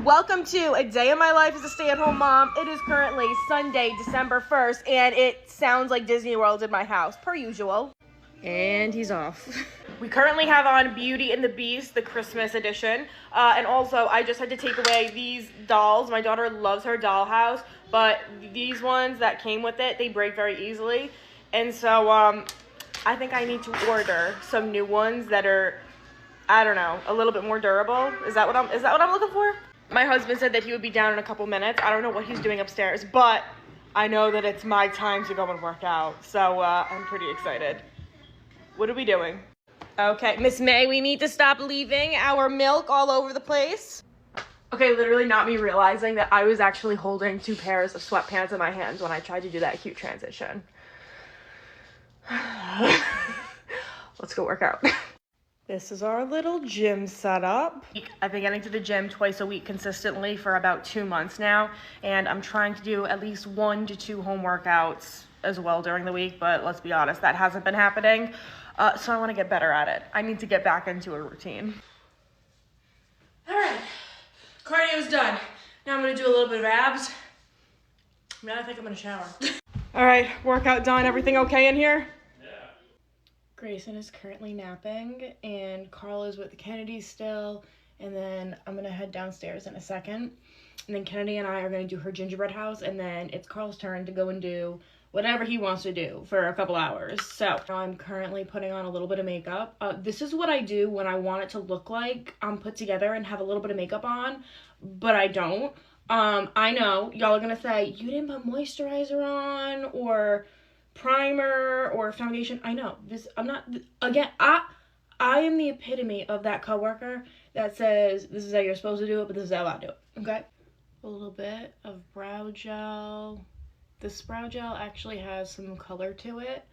Welcome to a day of my life as a stay-at-home mom. It is currently Sunday, December 1st, and it sounds like Disney World in my house, per usual. And he's off. We currently have on Beauty and the Beast, the Christmas edition. And also, I just had to take away these dolls. My daughter loves her dollhouse, but these ones that came with it, they break very easily. And so, I think I need to order some new ones that are, I don't know, a little bit more durable. Is that what I'm looking for? My husband said that he would be down in a couple minutes. I don't know what he's doing upstairs, but I know that it's my time to go and work out. So I'm pretty excited. What are we doing? Okay, Miss May, we need to stop leaving our milk all over the place. Okay, literally not me realizing that I was actually holding 2 pairs of sweatpants in my hands when I tried to do that cute transition. Let's go work out. This is our little gym setup. I've been getting to the gym twice a week consistently for about 2 months now, and I'm trying to do at least 1 to 2 home workouts as well during the week, but let's be honest, that hasn't been happening. So I want to get better at it. I need to get back into a routine. All right, cardio's done. Now I'm gonna do a little bit of abs. Now I think I'm gonna shower. All right, workout done. Everything okay in here? Grayson is currently napping, and Carl is with the Kennedys still, and then I'm going to head downstairs in a second, and then Kennedy and I are going to do her gingerbread house, and then it's Carl's turn to go and do whatever he wants to do for a couple hours. So I'm currently putting on a little bit of makeup. This is what I do when I want it to look like I'm put together and have a little bit of makeup on, but I don't. I know y'all are going to say, you didn't put moisturizer on, or primer or foundation. I know this. I'm not, again, I am the epitome of that coworker that says this is how you're supposed to do it, but this is how I do it. Okay, a little bit of brow gel. This brow gel actually has some color to it,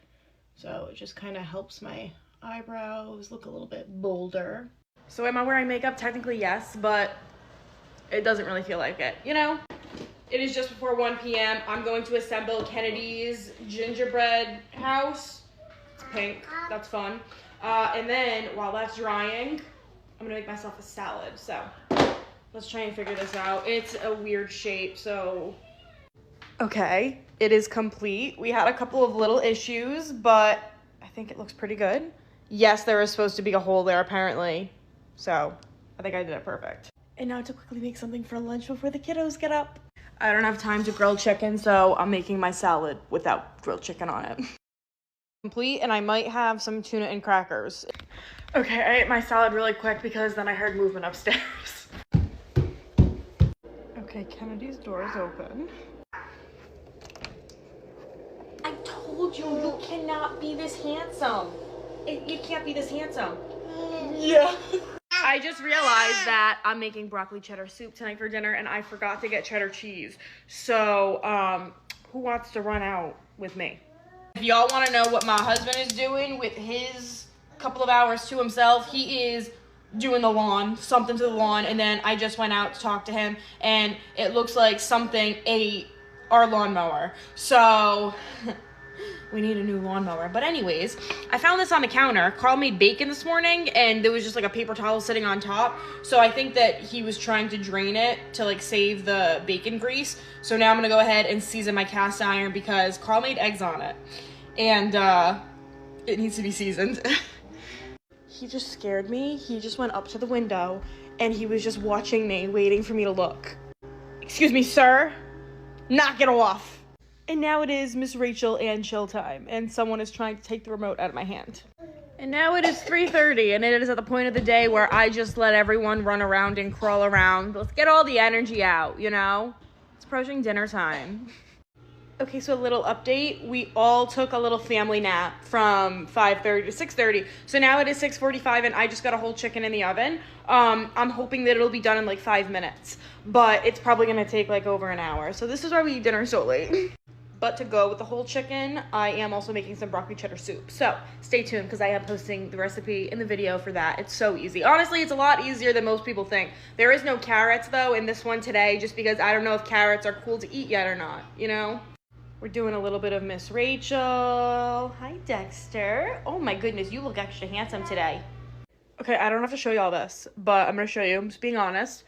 so it just kind of helps my eyebrows look a little bit bolder. So am I wearing makeup? Technically yes, but it doesn't really feel like it, you know? It is just before 1 p.m. I'm going to assemble Kennedy's gingerbread house. It's pink. That's fun. And then, while that's drying, I'm going to make myself a salad. So, let's try and figure this out. It's a weird shape, so... Okay, it is complete. We had a couple of little issues, but I think it looks pretty good. Yes, there is supposed to be a hole there, apparently. So, I think I did it perfect. And now to quickly make something for lunch before the kiddos get up. I don't have time to grill chicken, so I'm making my salad without grilled chicken on it. Complete, and I might have some tuna and crackers. Okay, I ate my salad really quick because then I heard movement upstairs. Okay, Kennedy's door is open. I told you, you cannot be this handsome. You can't be this handsome. Yeah. I just realized that I'm making broccoli cheddar soup tonight for dinner, and I forgot to get cheddar cheese. So, who wants to run out with me? If y'all want to know what my husband is doing with his couple of hours to himself, he is doing the lawn, something to the lawn, and then I just went out to talk to him, and it looks like something ate our lawnmower. So... we need a new lawnmower. But anyways, I found this on the counter. Carl made bacon this morning, and there was just like a paper towel sitting on top. So I think that he was trying to drain it to like save the bacon grease. So now I'm gonna go ahead and season my cast iron because Carl made eggs on it. And it needs to be seasoned. He just scared me. He just went up to the window and he was just watching me, waiting for me to look. Excuse me, sir. Knock it off. And now it is Miss Rachel and chill time, and someone is trying to take the remote out of my hand. And now it is 3:30, and it is at the point of the day where I just let everyone run around and crawl around. Let's get all the energy out, you know? It's approaching dinner time. Okay, so a little update. We all took a little family nap from 5:30 to 6:30. So now it is 6:45, and I just got a whole chicken in the oven. I'm hoping that it'll be done in like 5 minutes, but it's probably gonna take like over an hour. So this is why we eat dinner so late. But to go with the whole chicken, I am also making some broccoli cheddar soup. So stay tuned because I am posting the recipe in the video for that. It's so easy. Honestly, it's a lot easier than most people think. There is no carrots though in this one today, just because I don't know if carrots are cool to eat yet or not, you know? We're doing a little bit of Miss Rachel. Hi, Dexter. Oh my goodness, you look extra handsome today. Okay, I don't have to show you all this, but I'm gonna show you. I'm just being honest.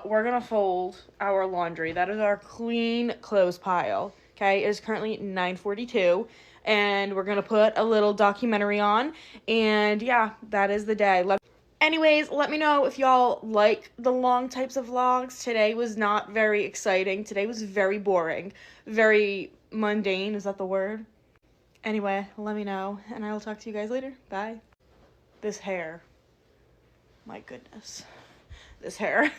We're gonna fold our laundry. That is our clean clothes pile. Okay, it is currently 9:42, and we're gonna put a little documentary on, and yeah, that is the day. Anyways, let me know if y'all like the long types of vlogs. Today was not very exciting. Today was very boring, very mundane. Is that the word? Anyway, let me know, and I will talk to you guys later. Bye. This hair. My goodness. This hair.